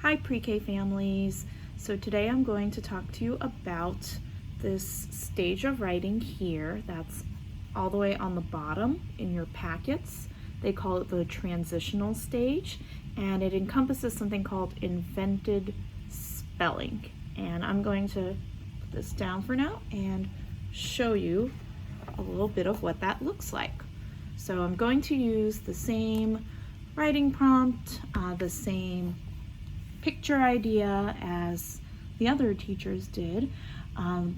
Hi pre-K families. So today I'm going to talk to you about this stage of writing here that's all the way on the bottom in your packets. They call it the transitional stage, and it encompasses something called invented spelling. And I'm going to put this down for now and show you a little bit of what that looks like. So I'm going to use the same writing prompt, the same picture idea as the other teachers did.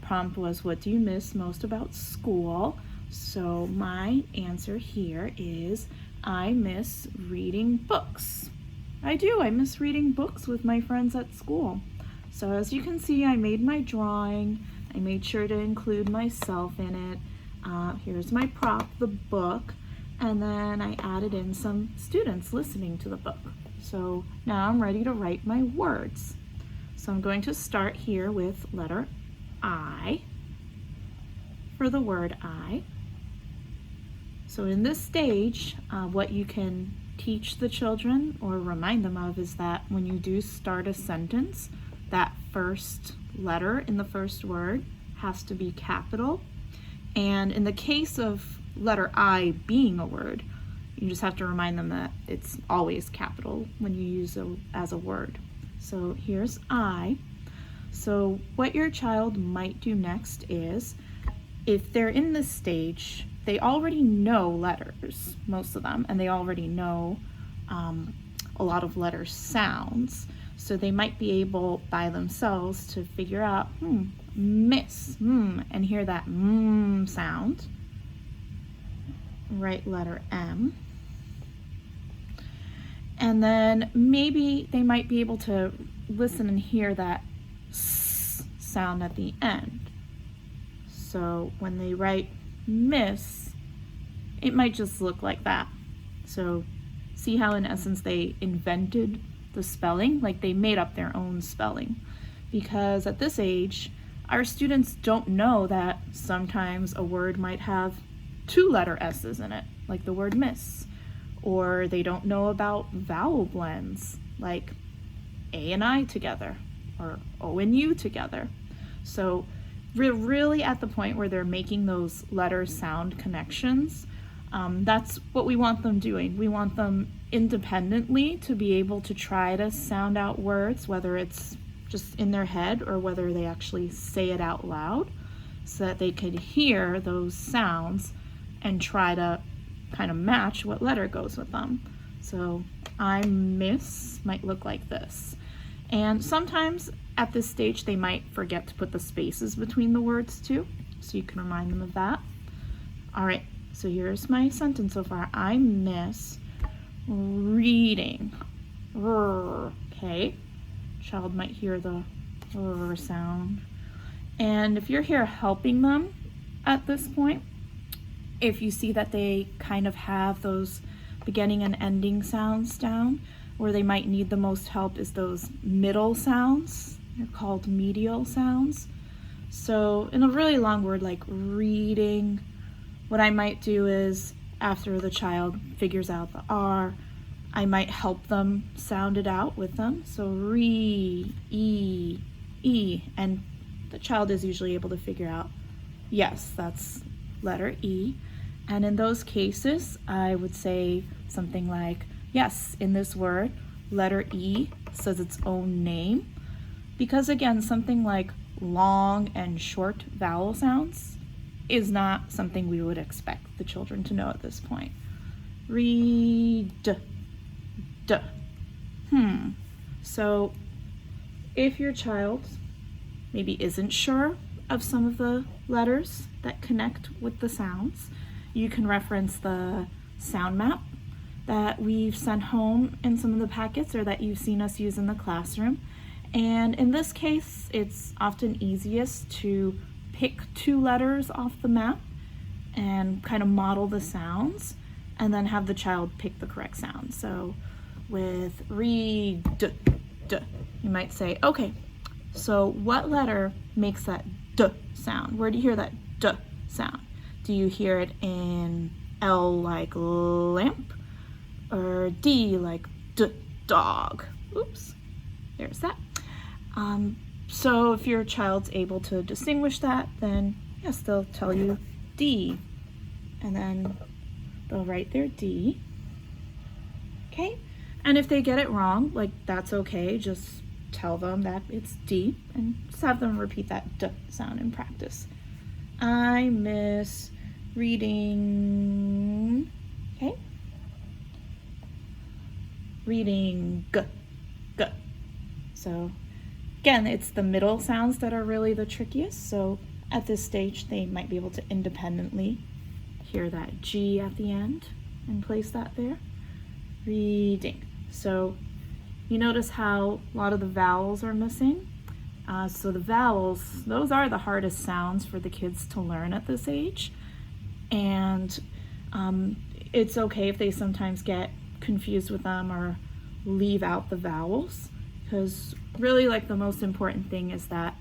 Prompt was, what do you miss most about school? So my answer here is, I miss reading books. I do, I miss reading books with my friends at school. So as you can see, I made my drawing. I made sure to include myself in it. Here's my prop, the book, and then I added in some students listening to the book. So now I'm ready to write my words. So I'm going to start here with letter I for the word I. So in this stage, what you can teach the children or remind them of is that when you do start a sentence, that first letter in the first word has to be capital. And in the case of letter I being a word, you just have to remind them that it's always capital when you use it as a word. So here's I. So what your child might do next is, if they're in this stage, they already know letters, most of them, and they already know a lot of letter sounds. So they might be able by themselves to figure out, miss, and hear that sound. Write letter M. And then maybe they might be able to listen and hear that S sound at the end. So when they write miss, it might just look like that. So see how in essence they invented the spelling, like they made up their own spelling. Because at this age, our students don't know that sometimes a word might have two letter S's in it, like the word miss. Or they don't know about vowel blends, like A and I together, or O and U together. So we're really at the point where they're making those letter sound connections. That's what we want them doing. We want them independently to be able to try to sound out words, whether it's just in their head or whether they actually say it out loud, so that they could hear those sounds and try to kind of match what letter goes with them. So I miss might look like this. And sometimes at this stage they might forget to put the spaces between the words too, so you can remind them of that. All right, so here's my sentence so far. I miss reading. Okay, child might hear the sound. And if you're here helping them at this point, if you see that they kind of have those beginning and ending sounds down, where they might need the most help is those middle sounds. They're called medial sounds. So in a really long word like reading, what I might do is, after the child figures out the R, I might help them sound it out with them. So re, e, and the child is usually able to figure out, yes, that's letter E. And in those cases, I would say something like, yes, in this word, letter E says its own name. Because again, something like long and short vowel sounds is not something we would expect the children to know at this point. Read, d. So if your child maybe isn't sure of some of the letters that connect with the sounds, you can reference the sound map that we've sent home in some of the packets or that you've seen us use in the classroom. And in this case, it's often easiest to pick two letters off the map and kind of model the sounds and then have the child pick the correct sound. So with read, d, you might say, okay, so what letter makes that D sound? Where do you hear that D sound? Do you hear it in L like lamp, or D like dog? Oops. there's that. So if your child's able to distinguish that, then yes, they'll tell you D, and then they'll write their D. Okay, and if they get it wrong, like that's okay, just tell them that it's D and just have them repeat that D sound in practice. I miss reading, okay? Reading G, G. So again, it's the middle sounds that are really the trickiest. So at this stage, they might be able to independently hear that G at the end and place that there. Reading. So you notice how a lot of the vowels are missing. So the vowels, those are the hardest sounds for the kids to learn at this age. And it's okay if they sometimes get confused with them or leave out the vowels, because really like the most important thing is that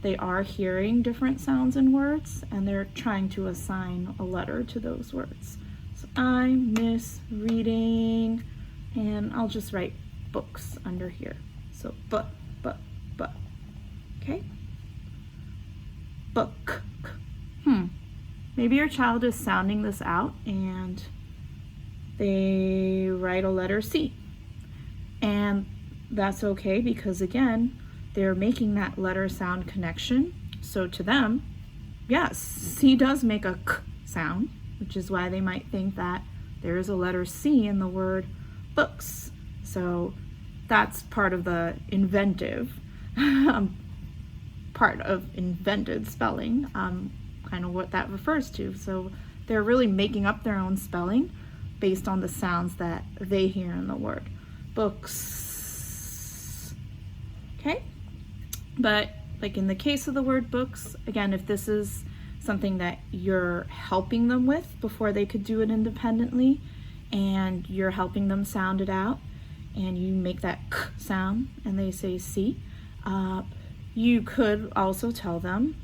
they are hearing different sounds in words and they're trying to assign a letter to those words. So I miss reading, and I'll just write books under here. So but, okay? Book. Maybe your child is sounding this out and they write a letter C. And that's okay because again, they're making that letter sound connection. So to them, yes, C does make a K sound, which is why they might think that there is a letter C in the word books. So that's part of the inventive, part of invented spelling, kind of what that refers to. So they're really making up their own spelling based on the sounds that they hear in the word. Books. Okay? But like in the case of the word books, again, if this is something that you're helping them with before they could do it independently, and you're helping them sound it out, and you make that K sound and they say C, you could also tell them,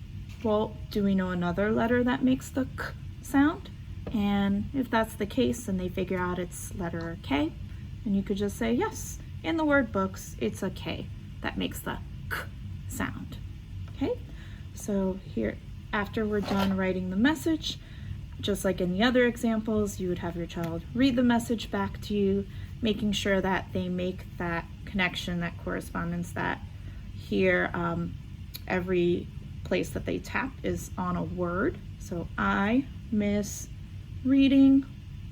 well, do we know another letter that makes the K sound? And if that's the case, then they figure out it's letter K, and you could just say, yes, in the word books, it's a K that makes the K sound. Okay, so here, after we're done writing the message, just like in the other examples, you would have your child read the message back to you, making sure that they make that connection, that correspondence, that here every place that they tap is on a word. So I miss reading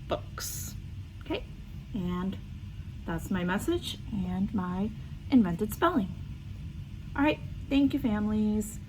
books. Okay, and that's my message and my invented spelling. All right, thank you, families.